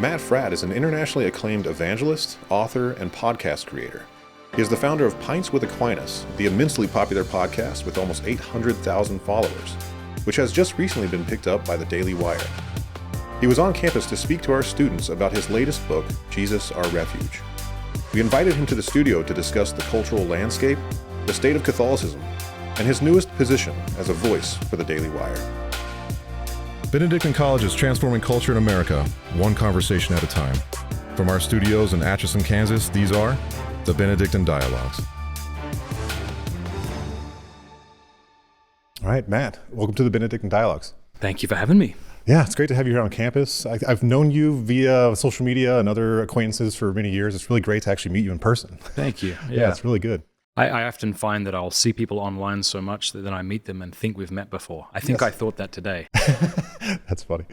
Matt Fradd is an internationally acclaimed evangelist, author, and podcast creator. He is the founder of Pints with Aquinas, the immensely popular podcast with almost 800,000 followers, which has just recently been picked up by the Daily Wire. He was on campus to speak to our students about his latest book, Jesus, Our Refuge. We invited him to the studio to discuss the cultural landscape, the state of Catholicism, and his newest position as a voice for the Daily Wire. Benedictine College is transforming culture in America, one conversation at a time. From our studios in Atchison, Kansas, these are the Benedictine Dialogues. All right, Matt, welcome to the Benedictine Dialogues. Thank you for having me. Yeah, it's great to have you here on campus. I've known you via social media and other acquaintances for many years. It's really great to actually meet you in person. Thank you. Yeah, it's really good. I often find that I'll see people online so much that then I meet them and think we've met before. I think I thought that today. That's funny.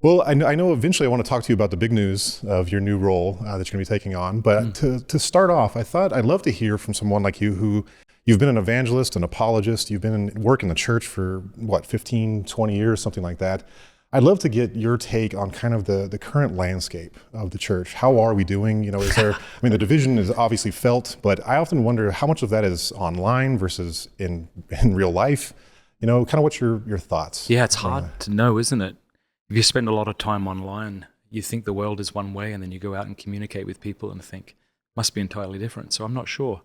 Well, I know eventually I want to talk to you about the big news of your new role that you're going to be taking on. But to start off, I thought I'd love to hear from someone like you who you've been an evangelist, an apologist. You've been working in the church for, 15, 20 years, something like that. I'd love to get your take on kind of the current landscape of the church. How are we doing? Is there, the division is obviously felt, but I often wonder how much of that is online versus in real life. Kind of what's your thoughts? Yeah, it's hard to know, isn't it? If you spend a lot of time online, you think the world is one way, and then you go out and communicate with people and think, must be entirely different. So I'm not sure.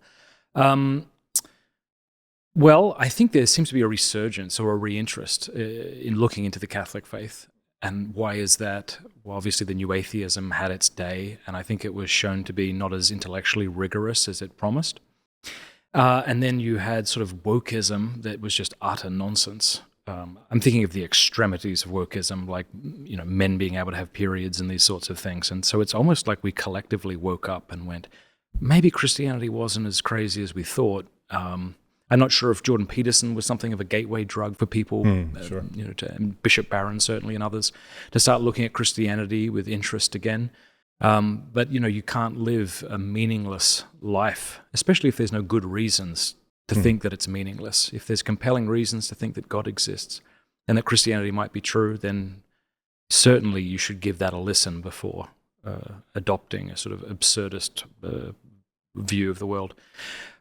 Well, I think there seems to be a resurgence or a reinterest in looking into the Catholic faith. And why is that? Well, obviously the new atheism had its day, and I think it was shown to be not as intellectually rigorous as it promised. And then you had sort of wokeism that was just utter nonsense. I'm thinking of the extremities of wokeism, like men being able to have periods and these sorts of things. And so it's almost like we collectively woke up and went, maybe Christianity wasn't as crazy as we thought. I'm not sure if Jordan Peterson was something of a gateway drug for people, sure. And Bishop Barron certainly and others, to start looking at Christianity with interest again. But you can't live a meaningless life, especially if there's no good reasons to think that it's meaningless. If there's compelling reasons to think that God exists and that Christianity might be true, then certainly you should give that a listen before adopting a sort of absurdist view of the world.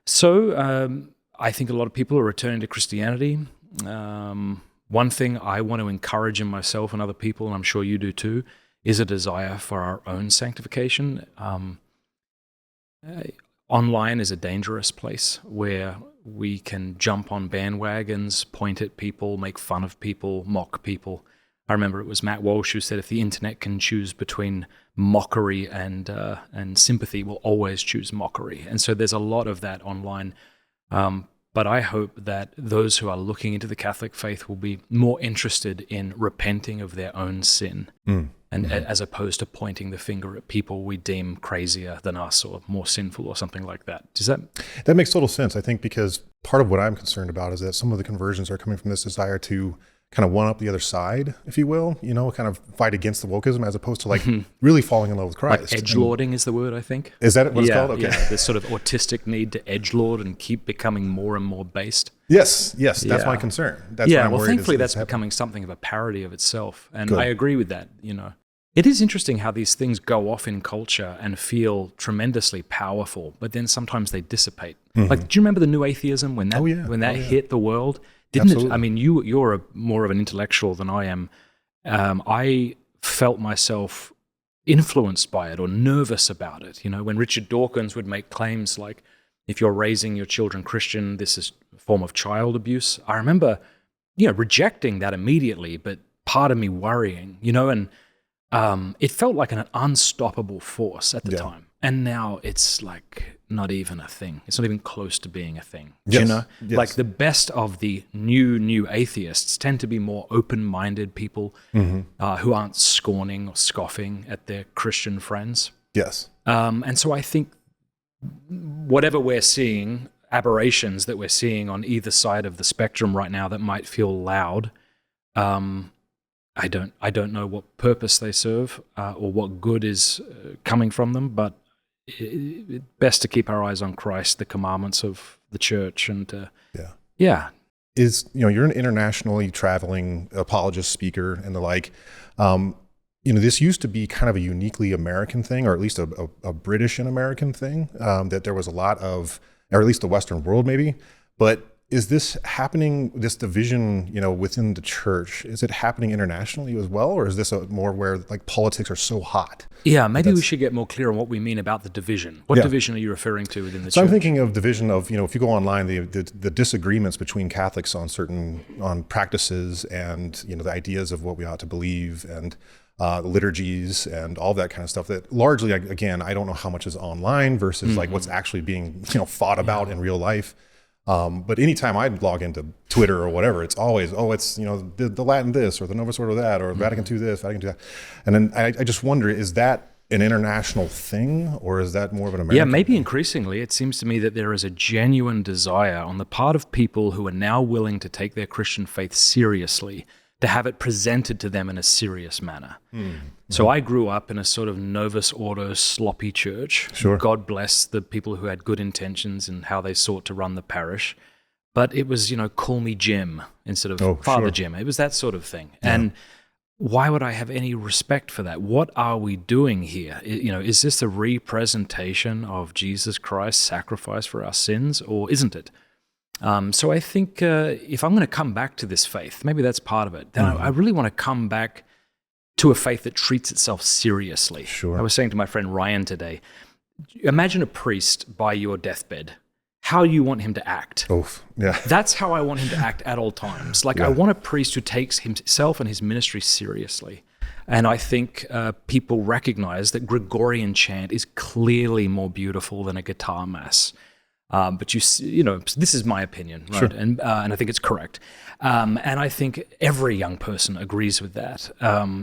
So I think a lot of people are returning to Christianity. One thing I want to encourage in myself and other people, and I'm sure you do too, is a desire for our own sanctification. Online is a dangerous place where we can jump on bandwagons, point at people, make fun of people, mock people. I remember it was Matt Walsh who said if the internet can choose between mockery and sympathy, we'll always choose mockery. And so there's a lot of that online. But I hope that those who are looking into the Catholic faith will be more interested in repenting of their own sin, and as opposed to pointing the finger at people we deem crazier than us or more sinful or something like that. Does that makes total sense? I think because part of what I'm concerned about is that some of the conversions are coming from this desire to kind of one up the other side, if you will, kind of fight against the wokeism as opposed to really falling in love with Christ. Like edgelording is the word, I think. Is that what it's called? Okay. Yeah, this sort of autistic need to edgelord and keep becoming more and more based. Yes, that's my concern. That's what I'm worried thankfully is that's becoming something of a parody of itself. And I agree with that, It is interesting how these things go off in culture and feel tremendously powerful, but then sometimes they dissipate. Like, do you remember the new atheism when that hit the world? Didn't Absolutely. it? You're more of an intellectual than I am. I felt myself influenced by it or nervous about it. When Richard Dawkins would make claims like, if you're raising your children Christian, this is a form of child abuse. I remember, rejecting that immediately, but part of me worrying, and it felt like an unstoppable force at the time. And now it's like not even a thing. It's not even close to being a thing. Yes. Like the best of the new atheists tend to be more open-minded people who aren't scorning or scoffing at their Christian friends. Yes. And so I think whatever we're seeing, aberrations that we're seeing on either side of the spectrum right now that might feel loud, I don't know what purpose they serve or what good is coming from them, but it's best to keep our eyes on Christ, the commandments of the church, and You're an internationally traveling apologist, speaker, and the like. this used to be kind of a uniquely American thing, or at least a British and American thing, that there was a lot of, or at least the Western world maybe. But is this happening, this division, within the church, is it happening internationally as well? Or is this more where like politics are so hot? Yeah, maybe we should get more clear on what we mean about the division. What division are you referring to within the church? So I'm thinking of division of, if you go online, the disagreements between Catholics on practices and, the ideas of what we ought to believe and liturgies and all that kind of stuff that largely, again, I don't know how much is online versus like what's actually being, fought about in real life. But anytime I log into Twitter or whatever, it's always, it's, the Latin this or the Novus Ordo that or Vatican II this, Vatican II that. And then I just wonder, is that an international thing or is that more of an American Yeah, maybe thing? increasingly it seems to me that there is a genuine desire on the part of people who are now willing to take their Christian faith seriously to have it presented to them in a serious manner. So I grew up in a sort of Novus Ordo sloppy church. Sure. God bless the people who had good intentions in how they sought to run the parish. But it was, call me Jim instead of Father Jim. It was that sort of thing. Yeah. And why would I have any respect for that? What are we doing here? Is this a representation of Jesus Christ's sacrifice for our sins, or isn't it? So I think if I'm going to come back to this faith, maybe that's part of it, then I really want to come back to a faith that treats itself seriously. Sure. I was saying to my friend Ryan today, imagine a priest by your deathbed, how you want him to act. Oof. Yeah. That's how I want him to act at all times. Like I want a priest who takes himself and his ministry seriously. And I think people recognize that Gregorian chant is clearly more beautiful than a guitar mass. But this is my opinion, right? Sure. And I think it's correct. And I think every young person agrees with that.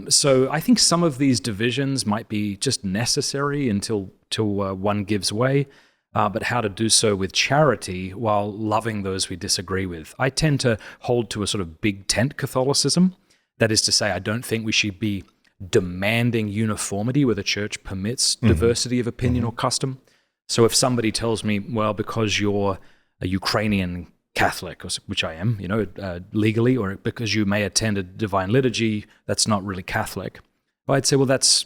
So I think some of these divisions might be just necessary until one gives way, but how to do so with charity while loving those we disagree with. I tend to hold to a sort of big tent Catholicism. That is to say, I don't think we should be demanding uniformity where the church permits diversity of opinion or custom. So if somebody tells me, well, because you're a Ukrainian Catholic, which I am, legally, or because you may attend a divine liturgy, that's not really Catholic. I'd say, well, that's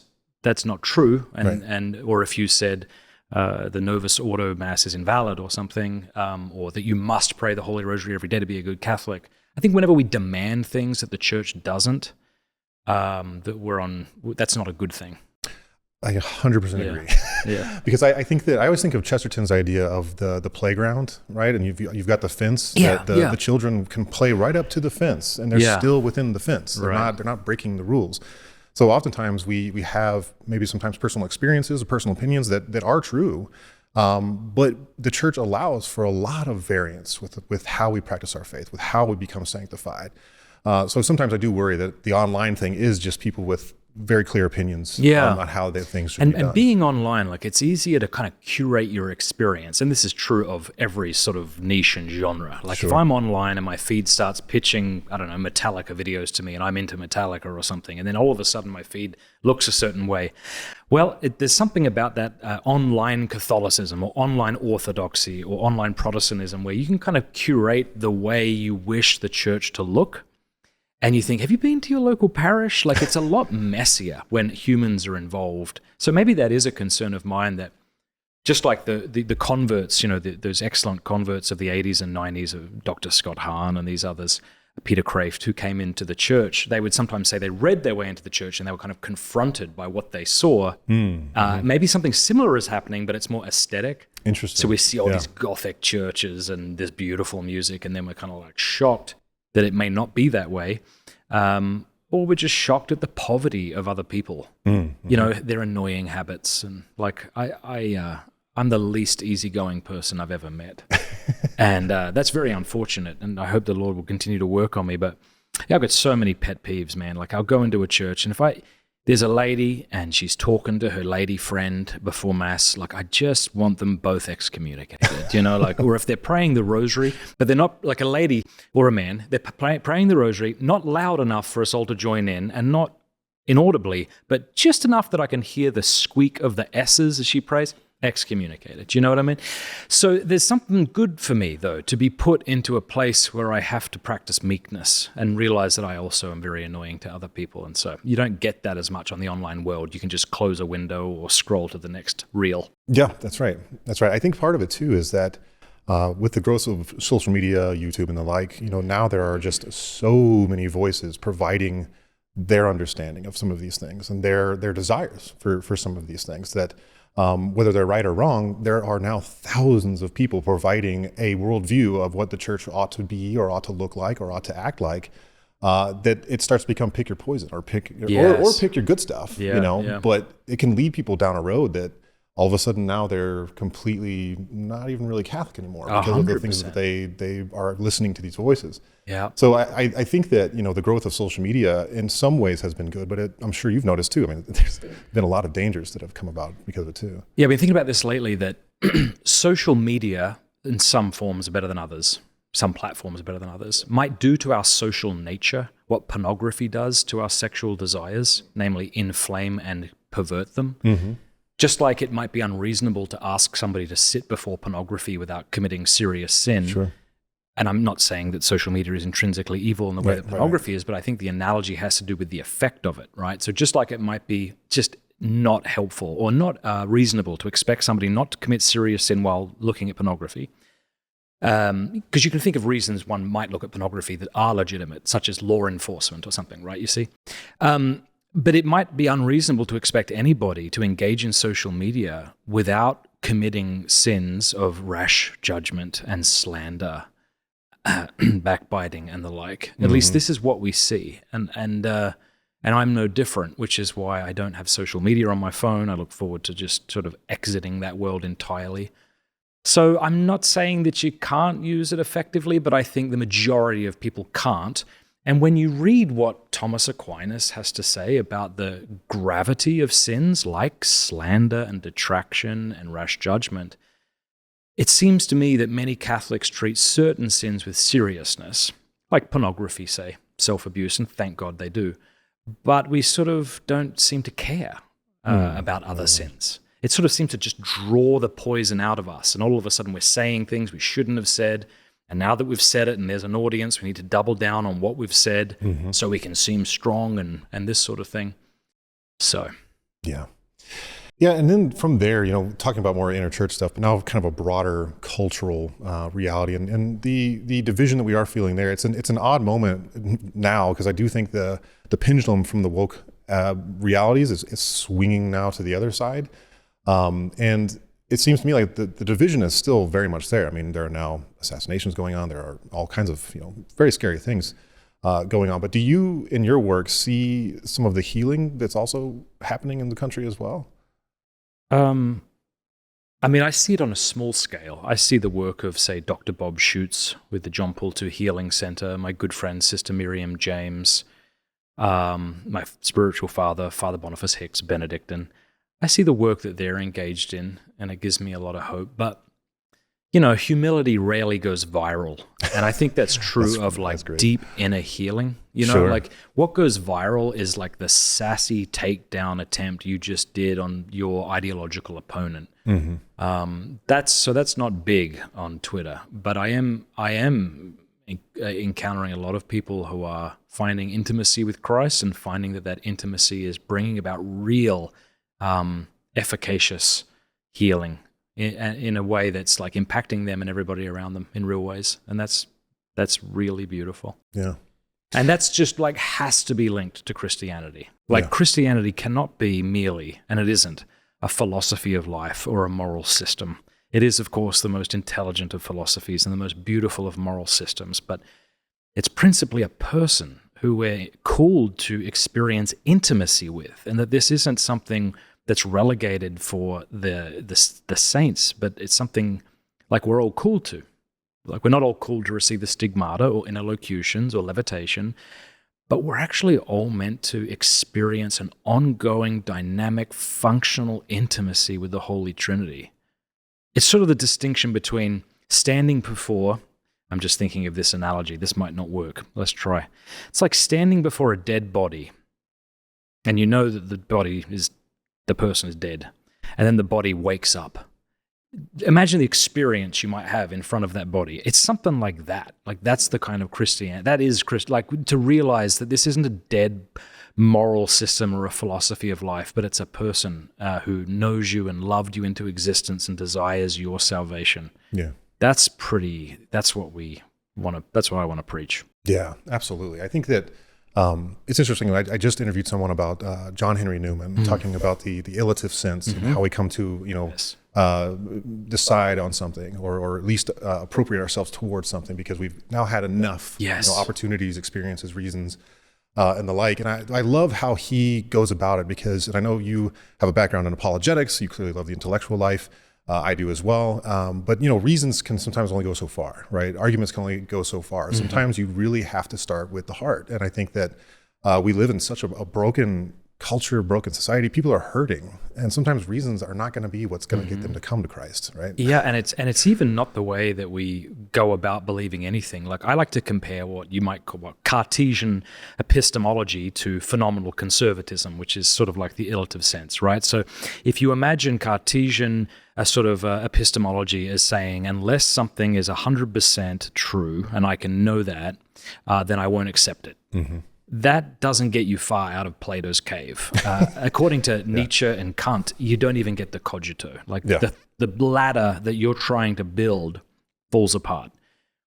not true. And or if you said the Novus Ordo Mass is invalid or something, or that you must pray the Holy Rosary every day to be a good Catholic. I think whenever we demand things that the church doesn't, that's not a good thing. I 100% agree. Yeah. Because I think that I always think of Chesterton's idea of the playground, right? And you've got the fence that the children can play right up to the fence, and they're still within the fence. They're not breaking the rules. So oftentimes we have maybe sometimes personal experiences or personal opinions that are true, but the church allows for a lot of variance with how we practice our faith, with how we become sanctified. So sometimes I do worry that the online thing is just people with very clear opinions on how things should be done. And being online, it's easier to kind of curate your experience. And this is true of every sort of niche and genre. If I'm online and my feed starts pitching, I don't know, Metallica videos to me and I'm into Metallica or something, and then all of a sudden my feed looks a certain way. Well, there's something about that online Catholicism or online Orthodoxy or online Protestantism where you can kind of curate the way you wish the church to look. And you think, have you been to your local parish? It's a lot messier when humans are involved. So maybe that is a concern of mine, that just like the converts, those excellent converts of the 80s and 90s of Dr. Scott Hahn and these others, Peter Kraft, who came into the church, they would sometimes say they read their way into the church and they were kind of confronted by what they saw. Maybe something similar is happening, but it's more aesthetic. Interesting. So we see all these Gothic churches and this beautiful music, and then we're kind of shocked that it may not be that way, or we're just shocked at the poverty of other people, their annoying habits. And I'm the least easygoing person I've ever met. And that's very unfortunate, and I hope the Lord will continue to work on me. But I've got so many pet peeves, man. I'll go into a church, and if there's a lady and she's talking to her lady friend before Mass, I just want them both excommunicated, or if they're praying the rosary, but they're not a lady or a man, they're praying the rosary, not loud enough for us all to join in and not inaudibly, but just enough that I can hear the squeak of the S's as she prays. excommunicated. Do you know what I mean? So there's something good for me, though, to be put into a place where I have to practice meekness and realize that I also am very annoying to other people. And so you don't get that as much on the online world. You can just close a window or scroll to the next reel. Yeah, that's right. That's right. I think part of it too is that with the growth of social media, YouTube and the like, now there are just so many voices providing their understanding of some of these things and their desires for some of these things that whether they're right or wrong, there are now thousands of people providing a worldview of what the church ought to be or ought to look like or ought to act like, that it starts to become pick your poison or pick your good stuff, but it can lead people down a road that all of a sudden now they're completely not even really Catholic anymore because 100%. Of the things that they are listening to these voices. Yeah. So I think that, the growth of social media in some ways has been good, but I'm sure you've noticed too. I mean, there's been a lot of dangers that have come about because of it too. Yeah, I've been thinking about this lately that social media in some forms are better than others. Some platforms are better than others. Might do to our social nature what pornography does to our sexual desires, namely inflame and pervert them. Mm-hmm. Just like it might be unreasonable to ask somebody to sit before pornography without committing serious sin. Sure. And I'm not saying that social media is intrinsically evil in the way that pornography is, but I think the analogy has to do with the effect of it, right? So just like it might be just not helpful or not reasonable to expect somebody not to commit serious sin while looking at pornography, because you can think of reasons one might look at pornography that are legitimate, such as law enforcement or something, right? You see? But it might be unreasonable to expect anybody to engage in social media without committing sins of rash judgment and slander, backbiting and the like. At least this is what we see. And I'm no different, which is why I don't have social media on my phone. I look forward to just sort of exiting that world entirely. So I'm not saying that you can't use it effectively, but I think the majority of people can't. And when you read what Thomas Aquinas has to say about the gravity of sins like slander and detraction and rash judgment, it seems to me that many Catholics treat certain sins with seriousness, like pornography, say, self-abuse, and thank God they do. But we sort of don't seem to care about other sins. It sort of seems to just draw the poison out of us, and all of a sudden we're saying things we shouldn't have said. And now that we've said it and there's an audience, we need to double down on what we've said so we can seem strong and this sort of thing. So. Yeah. Yeah, and then from there, talking about more inner church stuff, but now kind of a broader cultural reality and the division that we are feeling there. It's an odd moment now because I do think the pendulum from the woke realities is swinging now to the other side. And it seems to me like the division is still very much there. I mean, there are now assassinations going on. There are all kinds of very scary things going on. But do you, in your work, see some of the healing that's also happening in the country as well? I mean, I see it on a small scale. I see the work of, say, Dr. Bob Schutz with the John Paul II Healing Center, my good friend, Sister Miriam James, my spiritual father, Father Boniface Hicks, Benedictine. I see the work that they're engaged in, and it gives me a lot of hope. But, humility rarely goes viral. And I think that's true of deep inner healing. Sure. Like what goes viral is like the sassy takedown attempt you just did on your ideological opponent. That's not big on Twitter, but I am encountering a lot of people who are finding intimacy with Christ and finding that intimacy is bringing about real efficacious healing in a way that's like impacting them and everybody around them in real ways. And that's really beautiful. Yeah. And that's just like has to be linked to Christianity. Christianity cannot be merely, and it isn't, a philosophy of life or a moral system. It is, of course, the most intelligent of philosophies and the most beautiful of moral systems, but it's principally a person who we're called to experience intimacy with, and that this isn't something that's relegated for the saints, but it's something like we're all called to. Like we're not all called to receive the stigmata or interlocutions or levitation, but we're actually all meant to experience an ongoing, dynamic, functional intimacy with the Holy Trinity. It's sort of the distinction between standing before, I'm just thinking of this analogy, this might not work, let's try. It's like standing before a dead body, and you know that the person is dead. and then the body wakes up. Imagine the experience you might have in front of that body. It's something like that. Like that's the kind of Christianity. That is like to realize that this isn't a dead moral system or a philosophy of life, but it's a person who knows you and loved you into existence and desires your salvation. Yeah. That's what I want to preach. Yeah, absolutely. I think that it's interesting. I just interviewed someone about John Henry Newman talking about the illative sense and how we come to, yes. Decide on something or at least appropriate ourselves towards something because we've now had enough opportunities, experiences, reasons, and the like. And I love how he goes about it because, and I know you have a background in apologetics, you clearly love the intellectual life. I do as well. But, reasons can sometimes only go so far, right? Arguments can only go so far. Mm-hmm. Sometimes you really have to start with the heart. And I think that we live in such a broken culture, broken society. People are hurting. And sometimes reasons are not going to be what's going to get them to come to Christ, right? Yeah, and it's even not the way that we go about believing anything. Like I like to compare what you might call Cartesian epistemology to phenomenal conservatism, which is sort of like the illative sense, right? So if you imagine Cartesian epistemology as saying, unless something is 100% true, and I can know that, then I won't accept it. Mm-hmm. That doesn't get you far out of Plato's cave. According to Nietzsche and Kant, you don't even get the cogito. Like the ladder that you're trying to build falls apart.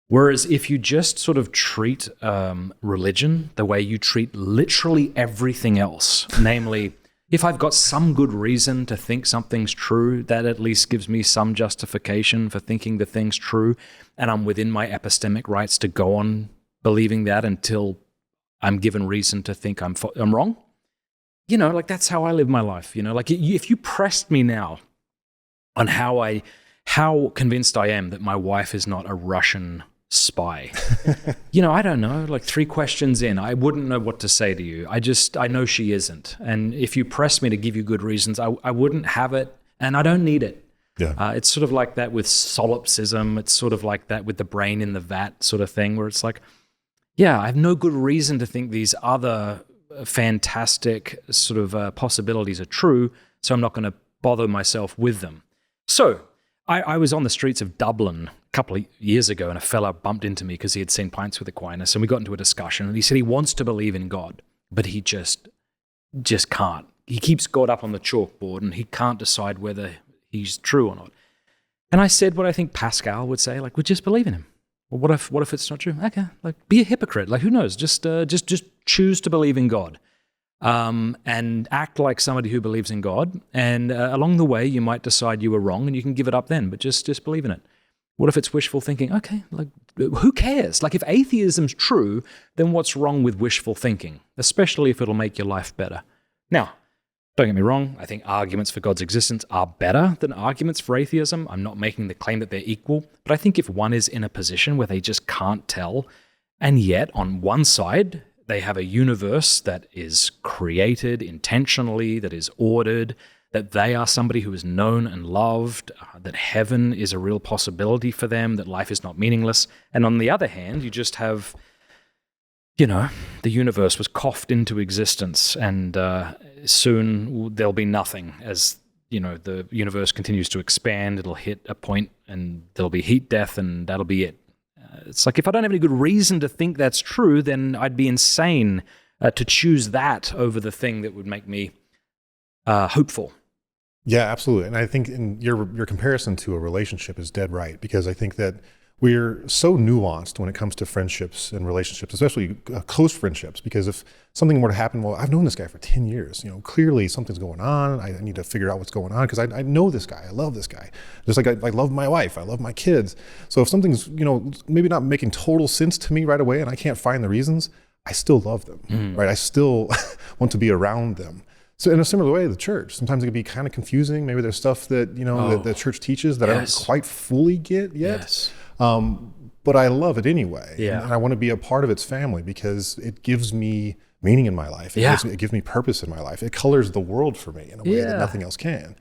Whereas if you just sort of treat religion the way you treat literally everything else, namely, if I've got some good reason to think something's true, that at least gives me some justification for thinking the thing's true, and I'm within my epistemic rights to go on believing that until I'm given reason to think I'm wrong. Like that's how I live my life. Like if you pressed me now on how convinced I am that my wife is not a Russian spy, I don't know, like 3 questions in, I wouldn't know what to say to you. I know she isn't. And if you press me to give you good reasons, I wouldn't have it, and I don't need it. Yeah. It's sort of like that with solipsism. It's sort of like that with the brain in the vat sort of thing, where it's like, I have no good reason to think these other fantastic sort of possibilities are true, so I'm not going to bother myself with them. So I was on the streets of Dublin a couple of years ago, and a fella bumped into me because he had seen Pints with Aquinas, and we got into a discussion, and he said he wants to believe in God, but he just can't. He keeps God up on the chalkboard, and he can't decide whether he's true or not. And I said what I think Pascal would say, like, well, just believe in him. Well, what if it's not true? Okay, like be a hypocrite. Like who knows? Just choose to believe in God, and act like somebody who believes in God. And along the way, you might decide you were wrong, and you can give it up then. But just believe in it. What if it's wishful thinking? Okay, like who cares? Like if atheism's true, then what's wrong with wishful thinking? Especially if it'll make your life better. Now, don't get me wrong, I think arguments for God's existence are better than arguments for atheism. I'm not making the claim that they're equal, but I think if one is in a position where they just can't tell, and yet on one side, they have a universe that is created intentionally, that is ordered, that they are somebody who is known and loved, that heaven is a real possibility for them, that life is not meaningless. And on the other hand, you just have, the universe was coughed into existence, and soon there'll be nothing. As the universe continues to expand, it'll hit a point and there'll be heat death, and that'll be it. It's like if I don't have any good reason to think that's true, then I'd be insane to choose that over the thing that would make me hopeful. Yeah, absolutely. And I think in your comparison to a relationship is dead right, because I think that we're so nuanced when it comes to friendships and relationships, especially close friendships, because if something were to happen, well, I've known this guy for 10 years, clearly something's going on. I need to figure out what's going on because I know this guy. I love this guy. Just like I love my wife. I love my kids. So if something's, maybe not making total sense to me right away and I can't find the reasons, I still love them, right? I still want to be around them. So in a similar way, the church, sometimes it can be kind of confusing. Maybe there's stuff that, that the church teaches that I don't quite fully get yet. Yes. But I love it anyway. Yeah. And I want to be a part of its family because it gives me meaning in my life. It gives me purpose in my life. It colors the world for me in a way that nothing else can.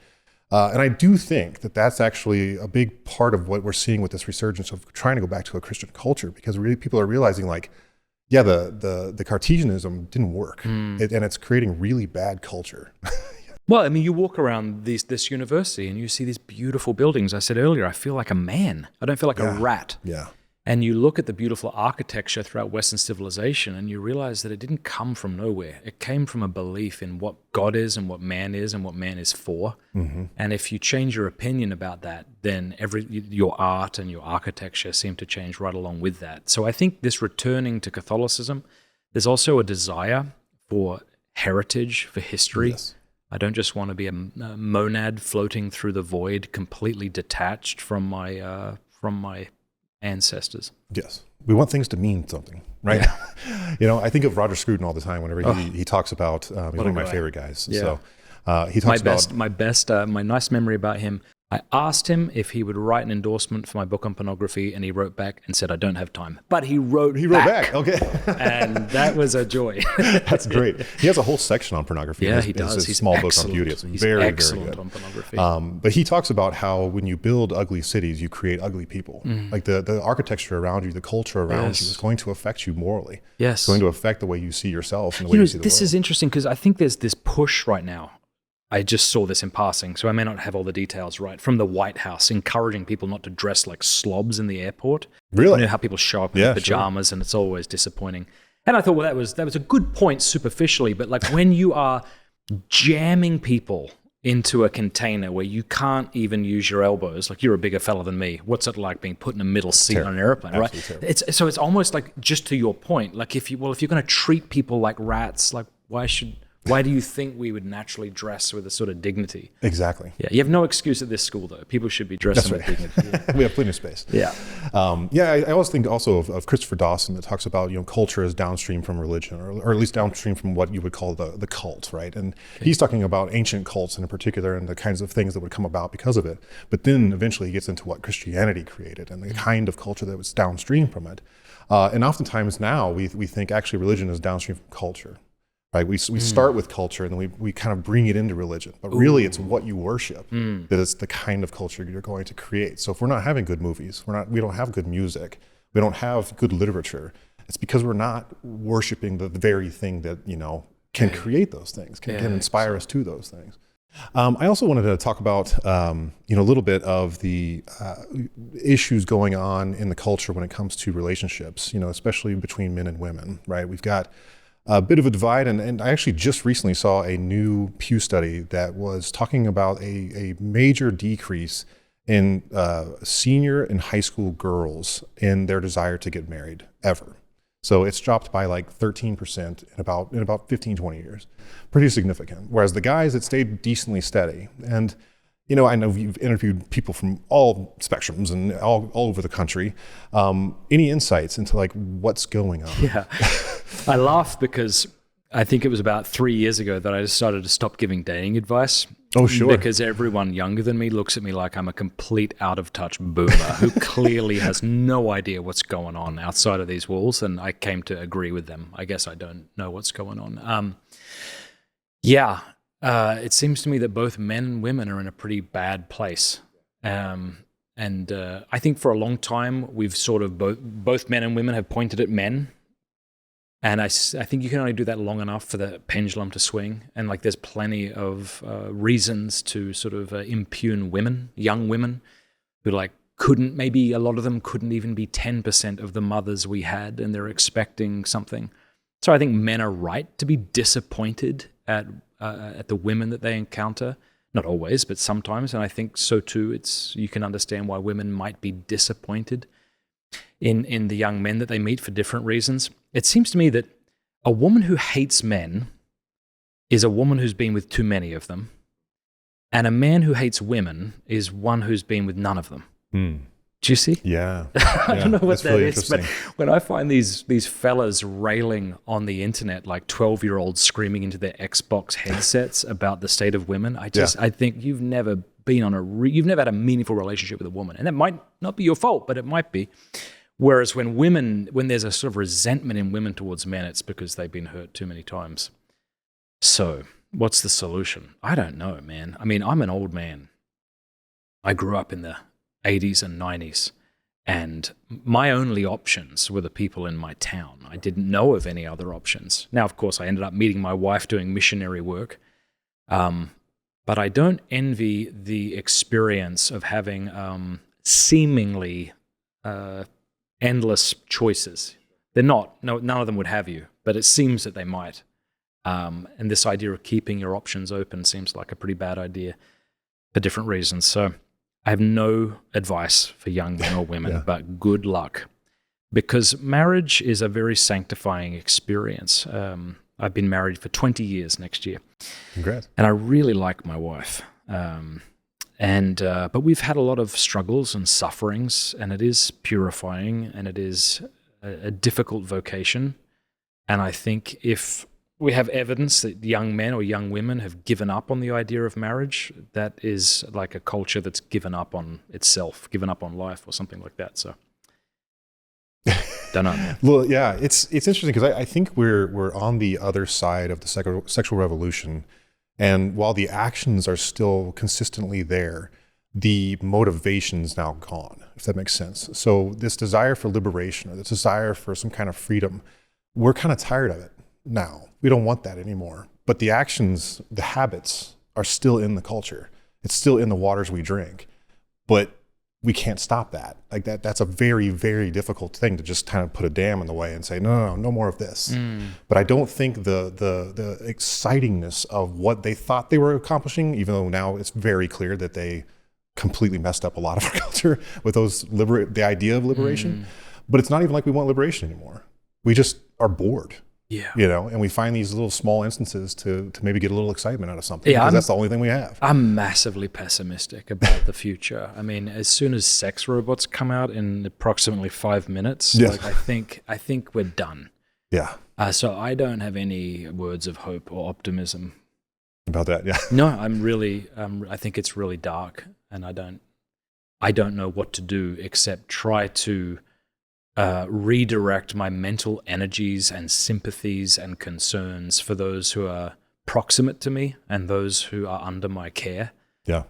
And I do think that that's actually a big part of what we're seeing with this resurgence of trying to go back to a Christian culture, because really people are realizing like, the Cartesianism didn't work, and it's creating really bad culture. Well, I mean, you walk around this university and you see these beautiful buildings. I said earlier, I feel like a man. I don't feel like a rat. Yeah. And you look at the beautiful architecture throughout Western civilization and you realize that it didn't come from nowhere. It came from a belief in what God is and what man is for. Mm-hmm. And if you change your opinion about that, then your art and your architecture seem to change right along with that. So I think this returning to Catholicism, there's also a desire for heritage, for history. Yes. I don't just want to be a monad floating through the void, completely detached from my ancestors. Yes. We want things to mean something, right? Yeah. I think of Roger Scruton all the time whenever he talks about, he's one of my favorite guys. Yeah. So he talks my nice memory about him. I asked him if he would write an endorsement for my book on pornography, and he wrote back and said, I don't have time. But he wrote back. Okay. And that was a joy. That's great. He has a whole section on pornography. Yeah, he does. He's a small book on beauty. It's very, excellent very good. on pornography. But he talks about how when you build ugly cities, you create ugly people. Like the architecture around you, the culture around you is going to affect you morally. Yes. It's going to affect the way you see yourself and the way you see the world. This is interesting because I think there's this push right now. I just saw this in passing, so I may not have all the details right, from the White House encouraging people not to dress like slobs in the airport. Really? How people show up in pajamas, and it's always disappointing. And I thought, well, that was a good point superficially, but like when you are jamming people into a container where you can't even use your elbows, like you're a bigger fella than me, what's it like being put in a middle seat on an airplane, right? It's almost like, just to your point, like if you're going to treat people like rats, like why do you think we would naturally dress with a sort of dignity? Exactly. Yeah, you have no excuse at this school, though. People should be dressing with dignity. Yeah. We have plenty of space. Yeah. I always think also of Christopher Dawson that talks about, culture is downstream from religion, or at least downstream from what you would call the cult, right? And he's talking about ancient cults in particular and the kinds of things that would come about because of it. But then eventually he gets into what Christianity created and the kind of culture that was downstream from it. And oftentimes now we think actually religion is downstream from culture. Right, we start with culture and then we kind of bring it into religion, but really it's what you worship that is the kind of culture you're going to create. So if we're not having good movies, we don't have good music, we don't have good literature, it's because we're not worshiping the very thing that can create those things, can inspire us to those things. I also wanted to talk about a little bit of the issues going on in the culture when it comes to relationships, especially between men and women. Right, we've got a bit of a divide, and I actually just recently saw a new Pew study that was talking about a major decrease in senior and high school girls in their desire to get married ever. So it's dropped by like 13% in about 15, 20 years. Pretty significant. Whereas the guys, it stayed decently steady. And I know you've interviewed people from all spectrums and all over the country. Any insights into like what's going on? Yeah. I laugh because I think it was about 3 years ago that I decided to stop giving dating advice. Oh, sure. Because everyone younger than me looks at me like I'm a complete out-of-touch boomer who clearly has no idea what's going on outside of these walls, and I came to agree with them. I guess I don't know what's going on. It seems to me that both men and women are in a pretty bad place. And I think for a long time, we've sort of both men and women have pointed at men. And I think you can only do that long enough for the pendulum to swing. And like there's plenty of reasons to sort of impugn women, young women, who maybe a lot of them couldn't even be 10% of the mothers we had, and they're expecting something. So I think men are right to be disappointed at the women that they encounter. Not always, but sometimes. And I think so too. You can understand why women might be disappointed in the young men that they meet for different reasons. It seems to me that a woman who hates men is a woman who's been with too many of them, and a man who hates women is one who's been with none of them. Do you see? Yeah. I don't know what that really is, but when I find these fellas railing on the internet like 12-year-olds screaming into their Xbox headsets about the state of women, I think you've never been you've never had a meaningful relationship with a woman, and that might not be your fault, but it might be. Whereas when there's a sort of resentment in women towards men, it's because they've been hurt too many times. So what's the solution? I don't know, man. I mean, I'm an old man. I grew up in the 80s and 90s, and my only options were the people in my town. I didn't know of any other options. Now, of course, I ended up meeting my wife doing missionary work. but I don't envy the experience of having seemingly endless choices. They're not. No, none of them would have you, but it seems that they might. And this idea of keeping your options open seems like a pretty bad idea for different reasons. So I have no advice for young men or women, but good luck. Because marriage is a very sanctifying experience. I've been married for 20 years next year. Congrats. And I really like my wife. But we've had a lot of struggles and sufferings, and it is purifying, and it is a difficult vocation. And I think if we have evidence that young men or young women have given up on the idea of marriage, that is like a culture that's given up on itself, given up on life or something like that. So, don't know, man. Well, yeah, it's interesting because I think we're on the other side of the sexual revolution. And while the actions are still consistently there, the motivation's now gone, if that makes sense. So this desire for liberation or this desire for some kind of freedom, we're kind of tired of it now. We don't want that anymore. But the actions, the habits are still in the culture. It's still in the waters we drink. But we can't stop that. Like that's a very, very difficult thing to just kind of put a dam in the way and say, no more of this. But I don't think the excitingness of what they thought they were accomplishing, even though now it's very clear that they completely messed up a lot of our culture with the idea of liberation. But it's not even like we want liberation anymore. We just are bored. Yeah. And we find these little small instances to maybe get a little excitement out of something, Yeah, because that's the only thing we have. I'm massively pessimistic about the future. I mean, as soon as sex robots come out in approximately 5 minutes, like I think we're done. Yeah. So I don't have any words of hope or optimism About that, yeah. No, I'm really. I think it's really dark, and I don't know what to do except try to redirect my mental energies and sympathies and concerns for those who are proximate to me and those who are under my care. Yeah.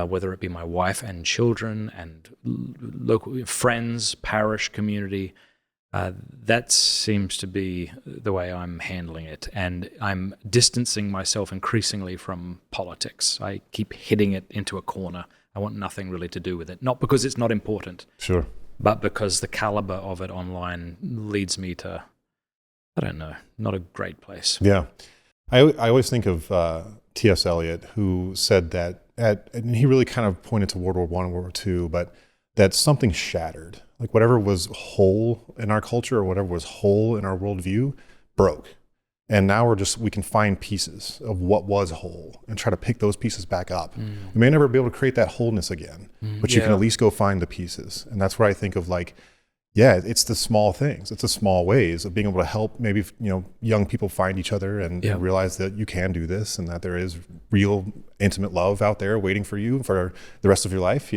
Whether it be my wife and children and local friends, parish, community. That seems to be the way I'm handling it. And I'm distancing myself increasingly from politics. I keep hitting it into a corner. I want nothing really to do with it. Not because it's not important. Sure. But because the caliber of it online leads me to, I don't know, not a great place. Yeah. I always think of T.S. Eliot, who said that, and he really kind of pointed to World War I and World War II, but that something shattered. Like whatever was whole in our culture or whatever was whole in our worldview broke. And now we can find pieces of what was whole and try to pick those pieces back up. We may never be able to create that wholeness again, but you can at least go find the pieces. And that's what I think of, like, yeah, it's the small things. It's the small ways of being able to help maybe, young people find each other and realize that you can do this and that there is real intimate love out there waiting for you for the rest of your life,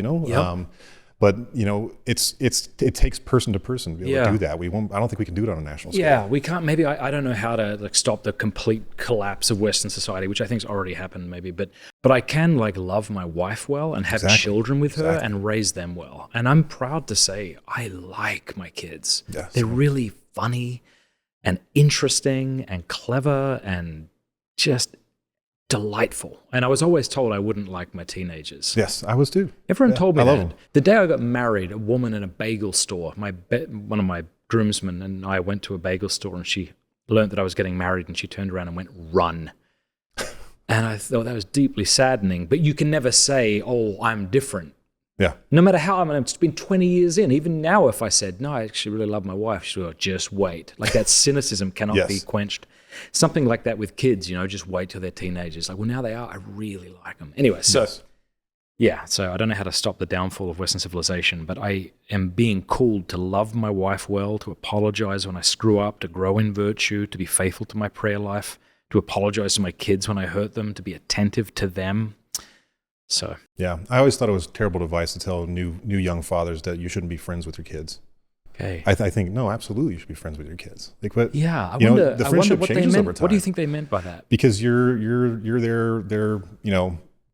But it takes person to person to be able to do that. I don't think we can do it on a national scale. Yeah, we can't. Maybe I don't know how to stop the complete collapse of Western society, which I think's already happened. Maybe, but I can love my wife well and have children with her and raise them well. And I'm proud to say I like my kids. Yes. They're really funny and interesting and clever and just delightful. And I was always told I wouldn't like my teenagers. Yes, I was too. Everyone told me I love that. them. The day I got married, a woman in a bagel store, one of my groomsmen and I went to a bagel store and she learned that I was getting married and she turned around and went, "Run." And I thought that was deeply saddening. But you can never say, "Oh, I'm different." Yeah. No matter how, it's been 20 years in. Even now, if I said, "No, I actually really love my wife," she'd go, "Just wait." Like that cynicism cannot be quenched. Something like that with kids, just wait till they're teenagers. Like, well, now they are. I really like them. Anyway, so I don't know how to stop the downfall of Western civilization, but I am being called to love my wife well, to apologize when I screw up, to grow in virtue, to be faithful to my prayer life, to apologize to my kids when I hurt them, to be attentive to them. So yeah, I always thought it was terrible advice to tell new young fathers that you shouldn't be friends with your kids. Okay. I think no, absolutely, you should be friends with your kids. I wonder. The friendship what changes they meant. over time. What do you think they meant by that? Because you're their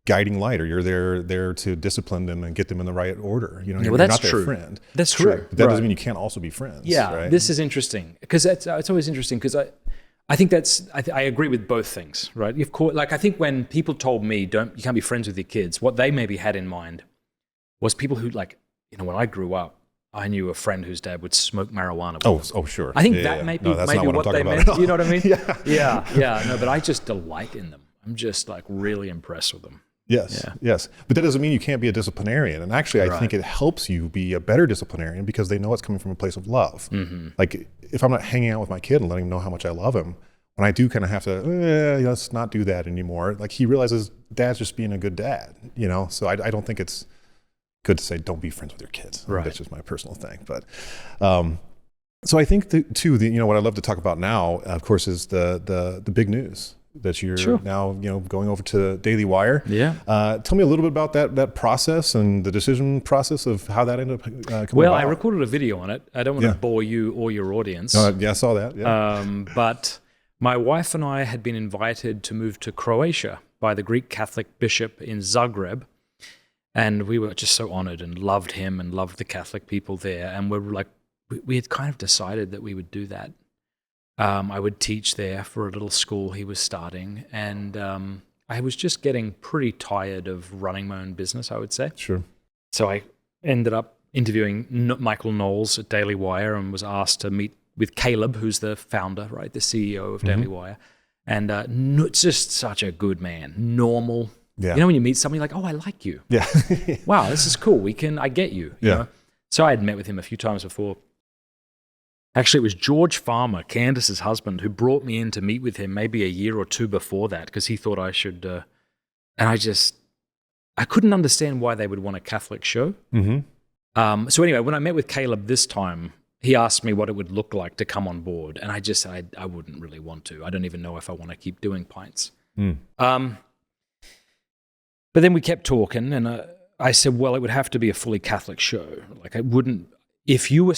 guiding light, or you're there to discipline them and get them in the right order. You're that's not true. their friend. That's correct. true. But that doesn't mean you can't also be friends. Yeah, right? This is interesting because it's always interesting because I think I agree with both things, right? Of course, like I think when people told me, you can't be friends with your kids, what they maybe had in mind was people who like, when I grew up, I knew a friend whose dad would smoke marijuana. Oh, sure. I think maybe what they meant. You know what I mean? Yeah. No, but I just delight in them. I'm just like really impressed with them. Yes. But that doesn't mean you can't be a disciplinarian. And actually, I think it helps you be a better disciplinarian because they know it's coming from a place of love. Mm-hmm. Like if I'm not hanging out with my kid and letting him know how much I love him, when I do kind of have to, let's not do that anymore. Like he realizes dad's just being a good dad, So I don't think it's good to say don't be friends with your kids. Right. That's just my personal thing. But so I think too, what I love to talk about now, of course, is the big news that you're now, going over to Daily Wire. Yeah. Tell me a little bit about that process and the decision process of how that ended up coming about. Well, I recorded a video on it. I don't want to bore you or your audience. Yeah, I saw that. Yeah. But my wife and I had been invited to move to Croatia by the Greek Catholic bishop in Zagreb. And we were just so honored and loved him and loved the Catholic people there. And we had kind of decided that we would do that. I would teach there for a little school he was starting. And I was just getting pretty tired of running my own business, I would say. Sure. So I ended up interviewing Michael Knowles at Daily Wire and was asked to meet with Caleb, who's the founder, right, the CEO of Daily Wire. And just such a good man, normal. Yeah. When you meet somebody like, oh, I like you. Yeah. Wow, this is cool. I get you. You know? So I had met with him a few times before. Actually, it was George Farmer, Candace's husband, who brought me in to meet with him maybe a year or two before that because he thought I should. And I couldn't understand why they would want a Catholic show. Mm-hmm. So anyway, when I met with Caleb this time, he asked me what it would look like to come on board. And I wouldn't really want to. I don't even know if I want to keep doing Pints. But then we kept talking, and I said, well, it would have to be a fully Catholic show. Like I wouldn't, if you were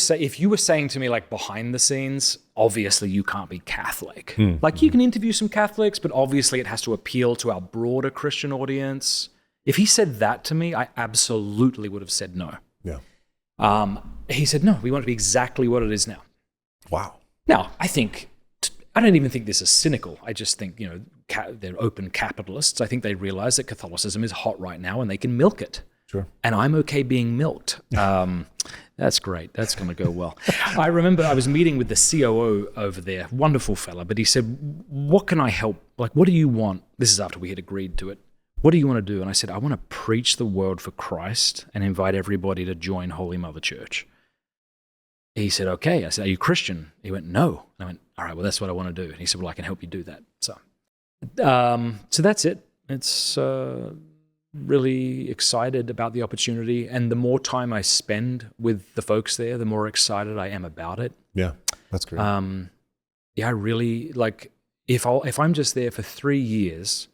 saying to me like behind the scenes, obviously you can't be Catholic. Like you can interview some Catholics, but obviously it has to appeal to our broader Christian audience. If he said that to me, I absolutely would have said no. Yeah. He said, no, we want it to be exactly what it is now. Wow. Now, I don't even think this is cynical. I just think, they're open capitalists. I think they realize that Catholicism is hot right now and they can milk it. Sure. And I'm okay being milked. That's great. That's going to go well. I remember I was meeting with the COO over there, wonderful fella, but he said, what can I help? Like, what do you want? This is after we had agreed to it. What do you want to do? And I said, I want to preach the world for Christ and invite everybody to join Holy Mother Church. He said, okay. I said, are you Christian? He went, no. And I went, all right, well, that's what I want to do. And he said, well, I can help you do that. So that's it. It's really excited about the opportunity. And the more time I spend with the folks there, the more excited I am about it. Yeah, that's great. I really, like, if I'm just there for 3 years,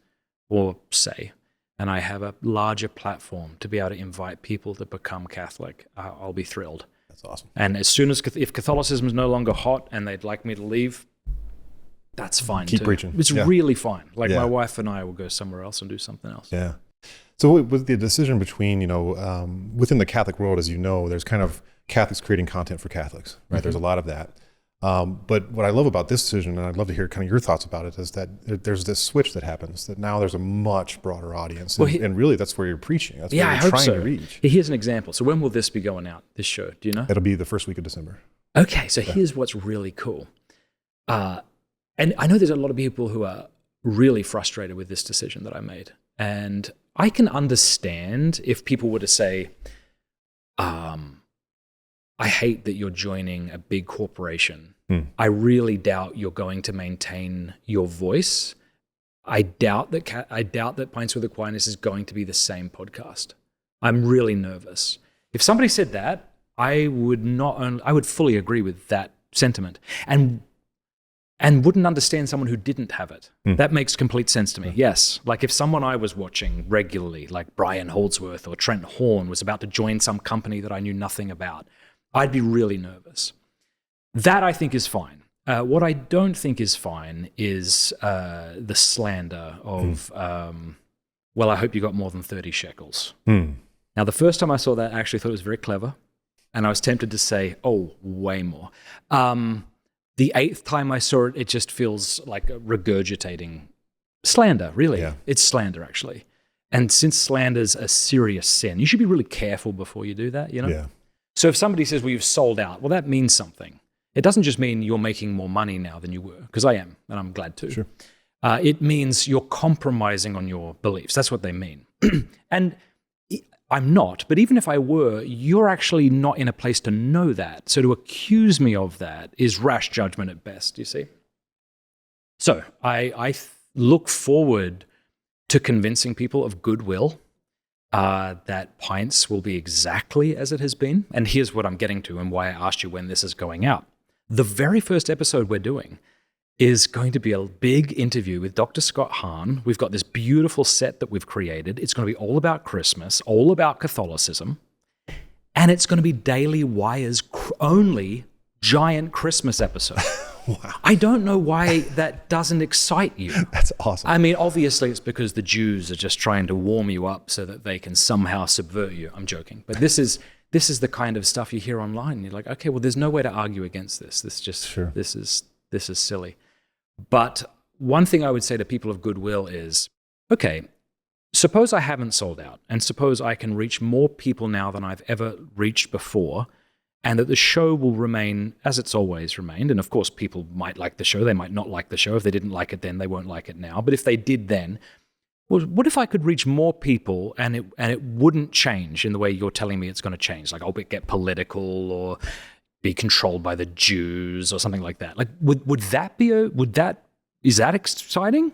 or say, and I have a larger platform to be able to invite people to become Catholic, I'll be thrilled. That's awesome. And as soon as, if Catholicism is no longer hot and they'd like me to leave, that's fine. Keep preaching. It's really fine. Like my wife and I will go somewhere else and do something else. Yeah. So with the decision between, within the Catholic world, as you know, there's kind of Catholics creating content for Catholics, right? Mm-hmm. There's a lot of that. But what I love about this decision, and I'd love to hear kind of your thoughts about it, is that there's this switch that happens, that now there's a much broader audience. And really, that's where you're preaching. That's where you're trying to reach. Here's an example. So when will this be going out, this show? Do you know? It'll be the first week of December. Okay, so here's what's really cool. And I know there's a lot of people who are really frustrated with this decision that I made. And I can understand if people were to say, I hate that you're joining a big corporation. I really doubt you're going to maintain your voice. I doubt that Pints with Aquinas is going to be the same podcast. I'm really nervous. If somebody said that, I would fully agree with that sentiment and wouldn't understand someone who didn't have it. That makes complete sense to me. Yes. Like if someone I was watching regularly, like Brian Holdsworth or Trent Horn, was about to join some company that I knew nothing about, I'd be really nervous. That I think is fine. What I don't think is fine is the slander of, well, I hope you got more than 30 shekels. Now, the first time I saw that, I actually thought it was very clever. And I was tempted to say, oh, way more. the 8th time I saw it, it just feels like a regurgitating slander, really. Yeah. It's slander, actually. And since slander's a serious sin, you should be really careful before you do that, you know? Yeah. So if somebody says, well, you've sold out, well, that means something. It doesn't just mean you're making more money now than you were, because I am, and I'm glad to. Sure. It means you're compromising on your beliefs. That's what they mean. And I'm not, but even if I were, you're actually not in a place to know that. So to accuse me of that is rash judgment at best, you see? So I look forward to convincing people of goodwill that Pints will be exactly as it has been. And here's what I'm getting to and why I asked you when this is going out. The very first episode we're doing is going to be a big interview with Dr. Scott Hahn. We've got this beautiful set that we've created. It's going to be all about Christmas, all about Catholicism, and it's going to be Daily Wire's only giant Christmas episode. Wow. I don't know why that doesn't excite you. That's awesome. I mean, obviously it's because the Jews are just trying to warm you up so that they can somehow subvert you. I'm joking. But this is the kind of stuff you hear online. You're like, okay, well, there's no way to argue against this. This is silly. But one thing I would say to people of goodwill is, okay, suppose I haven't sold out, and suppose I can reach more people now than I've ever reached before, and that the show will remain as it's always remained. And of course, people might like the show, they might not like the show. If they didn't like it then, they won't like it now. But if they did then, well, what if I could reach more people and it wouldn't change in the way you're telling me it's going to change? Like, I'll get political or be controlled by the Jews or something like that. Like, is that exciting?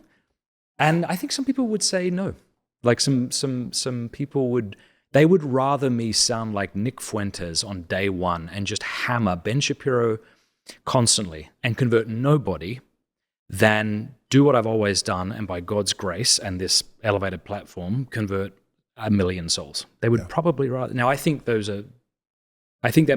And I think some people would say no. Like some people would rather me sound like Nick Fuentes on day one and just hammer Ben Shapiro constantly and convert nobody than do what I've always done and by God's grace and this elevated platform convert 1 million souls. They would probably rather. Now, I think that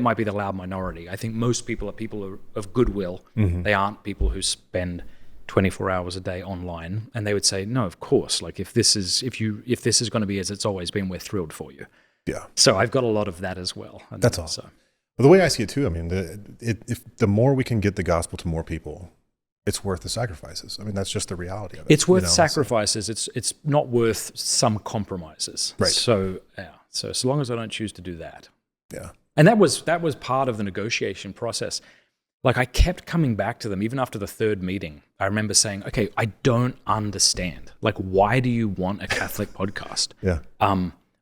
might be the loud minority. I think most people are people of goodwill. Mm-hmm. They aren't people who spend 24 hours a day online, and they would say, no, of course. Like, if this is going to be as it's always been, we're thrilled for you. Yeah. So I've got a lot of that as well. And that's awesome. So. Well, the way I see it too, I mean, if the more we can get the gospel to more people, it's worth the sacrifices. I mean, that's just the reality of it. It's worth sacrifices. It's not worth some compromises. Right. So so long as I don't choose to do that. Yeah. And that was part of the negotiation process. Like, I kept coming back to them even after the third meeting. I remember saying, okay, I don't understand. Like, why do you want a Catholic podcast? Yeah.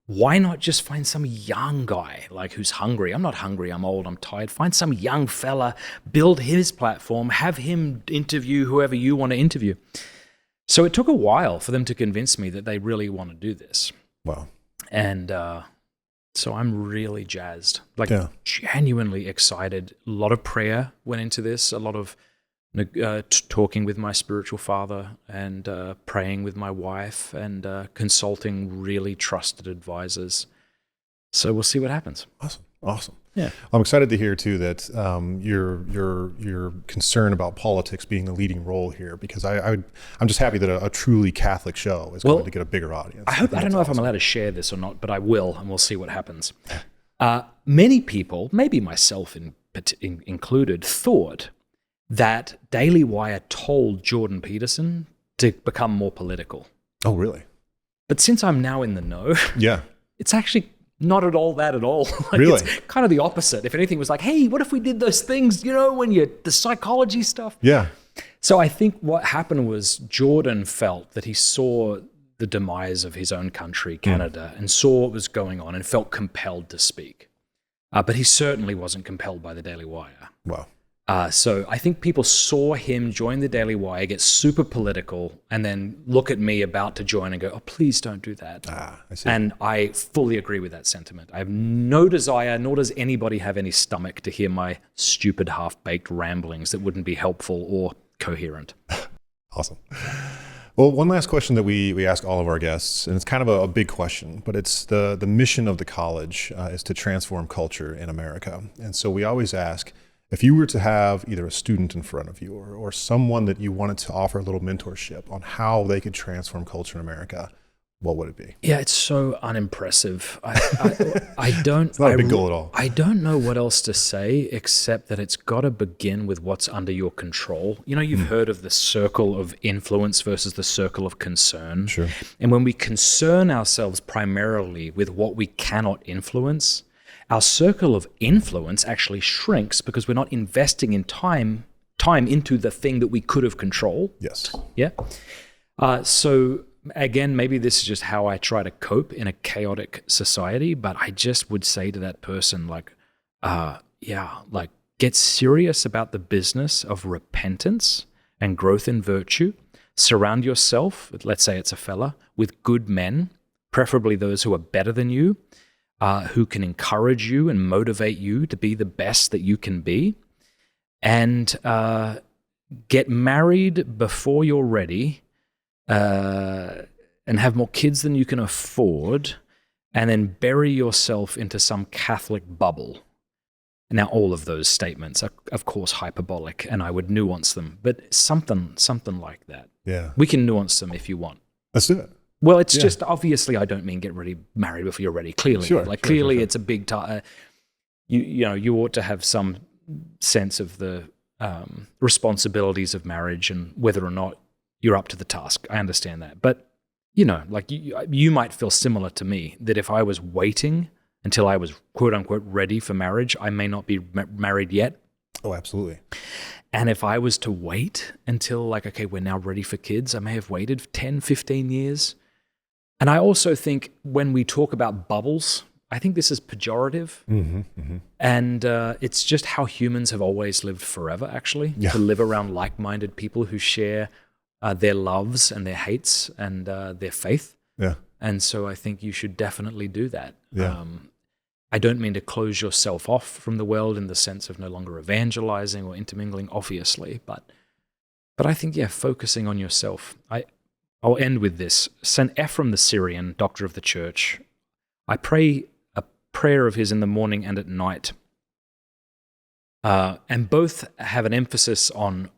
Why not just find some young guy, like, who's hungry? I'm not hungry, I'm old, I'm tired. Find some young fella, build his platform, have him interview whoever you want to interview. So it took a while for them to convince me that they really want to do this. Wow. And so I'm really jazzed, genuinely excited. A lot of prayer went into this, a lot of talking with my spiritual father and praying with my wife and consulting really trusted advisors. So we'll see what happens. Awesome. Yeah. I'm excited to hear too that your concern about politics being the leading role here, because I'm just happy that a truly Catholic show is going to get a bigger audience. I don't know if I'm allowed to share this or not, but I will, and we'll see what happens. Many people, maybe myself included, thought that Daily Wire told Jordan Peterson to become more political. Oh, really? But since I'm now in the know, it's actually not at all that at all. Really? It's kind of the opposite. If anything, it was like, hey, what if we did those things, the psychology stuff? Yeah. So I think what happened was Jordan felt that he saw the demise of his own country, Canada, and saw what was going on and felt compelled to speak. But he certainly wasn't compelled by the Daily Wire. Wow. So I think people saw him join the Daily Wire, get super political, and then look at me about to join and go, oh, please don't do that. I see. And I fully agree with that sentiment. I have no desire, nor does anybody have any stomach to hear my stupid half-baked ramblings that wouldn't be helpful or coherent. Awesome. Well, one last question that we ask all of our guests, and it's kind of a big question, but it's the mission of the college is to transform culture in America. And so we always ask, if you were to have either a student in front of you or someone that you wanted to offer a little mentorship on how they could transform culture in America, what would it be? Yeah, it's so unimpressive. I don't. It's not a big goal at all. I don't know what else to say except that it's got to begin with what's under your control. You know, you've heard of the circle of influence versus the circle of concern. Sure. And when we concern ourselves primarily with what we cannot influence, our circle of influence actually shrinks because we're not investing in time into the thing that we could have controlled. Yes. Yeah. So again, maybe this is just how I try to cope in a chaotic society, but I just would say to that person, like, get serious about the business of repentance and growth in virtue. Surround yourself, let's say it's a fella, with good men, preferably those who are better than you, who can encourage you and motivate you to be the best that you can be. And get married before you're ready, and have more kids than you can afford, and then bury yourself into some Catholic bubble. Now, all of those statements are, of course, hyperbolic, and I would nuance them, but something like that. Yeah. We can nuance them if you want. Let's do it. Well, it's just, obviously, I don't mean get married before you're ready. Clearly, Sure, clearly, sure. it's a big you ought to have some sense of the responsibilities of marriage and whether or not you're up to the task. I understand that. But, you might feel similar to me, that if I was waiting until I was quote unquote ready for marriage, I may not be married yet. Oh, absolutely. And if I was to wait until okay, we're now ready for kids, I may have waited 10, 15 years. And I also think when we talk about bubbles, I think this is pejorative. Mm-hmm, mm-hmm. And it's just how humans have always lived forever, actually, to live around like-minded people who share their loves and their hates and their faith. Yeah. And so I think you should definitely do that. Yeah. I don't mean to close yourself off from the world in the sense of no longer evangelizing or intermingling, obviously, but I think, focusing on yourself. I'll end with this. St. Ephrem the Syrian, doctor of the church, I pray a prayer of his in the morning and at night. And both have an emphasis on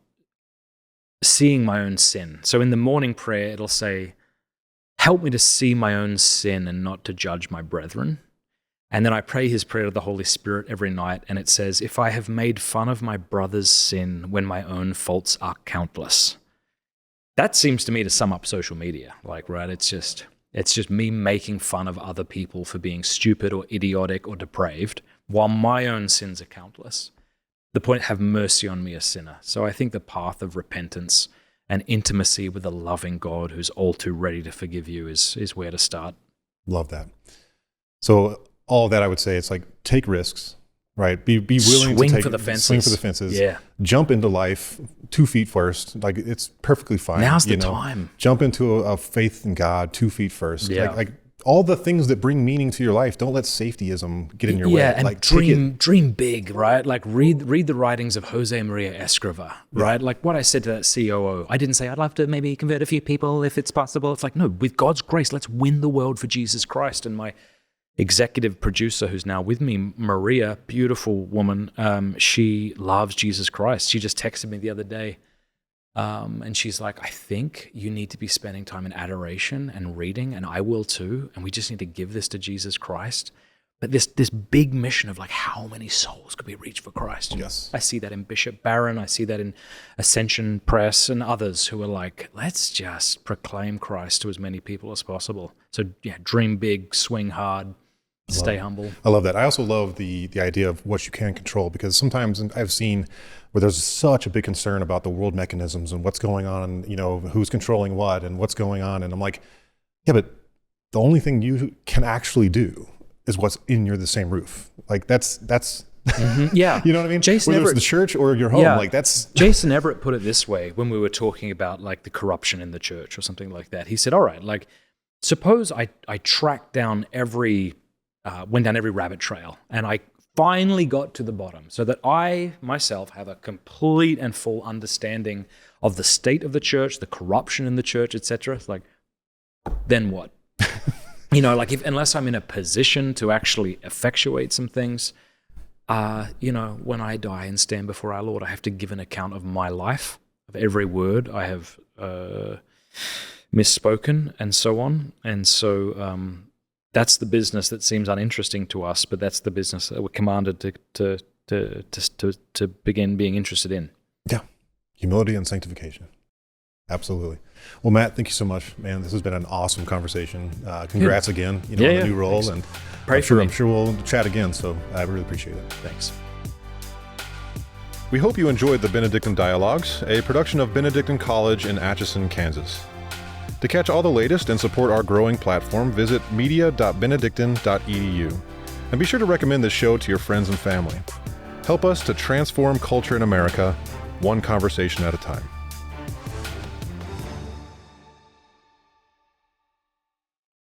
seeing my own sin. So in the morning prayer, it'll say, help me to see my own sin and not to judge my brethren. And then I pray his prayer to the Holy Spirit every night, and it says, if I have made fun of my brother's sin when my own faults are countless. That seems to me to sum up social media, right? It's just me making fun of other people for being stupid or idiotic or depraved, while my own sins are countless. The point, have mercy on me, a sinner. So I think the path of repentance and intimacy with a loving God who's all too ready to forgive you is where to start. Love that. So all that I would say, it's take risks, right? Be willing swing to take for the fences. Swing for the fences. Yeah. Jump into life 2 feet first. It's perfectly fine. Now's the time. Jump into a faith in God 2 feet first. Yeah. Like all the things that bring meaning to your life. Don't let safetyism get in your way. Yeah, and dream big, right? Read the writings of Jose Maria Escriva, right? Yeah. Like what I said to that COO, I didn't say I'd love to maybe convert a few people if it's possible. It's no, with God's grace, let's win the world for Jesus Christ. And my executive producer, who's now with me, Maria, beautiful woman, she loves Jesus Christ. She just texted me the other day. And she's like, I think you need to be spending time in adoration and reading, and I will too. And we just need to give this to Jesus Christ. But this big mission of how many souls could be reached for Christ? Yes. I see that in Bishop Barron. I see that in Ascension Press and others who are let's just proclaim Christ to as many people as possible. So dream big, swing hard, stay humble. I love that. I also love the idea of what you can control, because sometimes I've seen where there's such a big concern about the world mechanisms and what's going on, who's controlling what and what's going on. And I'm like, yeah, but the only thing you can actually do is what's in the same roof. That's Mm-hmm. Yeah. You know what I mean? Jason Whether Everett, it's the church or your home, yeah. that's... Jason Everett put it this way when we were talking about the corruption in the church or something like that. He said, all right, suppose I tracked down went down every rabbit trail, and I finally got to the bottom, so that I myself have a complete and full understanding of the state of the church, the corruption in the church, etc. Then what? Unless I'm in a position to actually effectuate some things, when I die and stand before our Lord, I have to give an account of my life, of every word I have misspoken and so on. And so that's the business that seems uninteresting to us, but that's the business that we're commanded to begin being interested in. Yeah. Humility and sanctification. Absolutely. Well, Matt, thank you so much, man. This has been an awesome conversation. Congrats again, on the new role. Thanks. And I'm sure we'll chat again. So I really appreciate it. Thanks. We hope you enjoyed the Benedictine Dialogues, a production of Benedictine College in Atchison, Kansas. To catch all the latest and support our growing platform, visit media.benedictine.edu. And be sure to recommend this show to your friends and family. Help us to transform culture in America, one conversation at a time.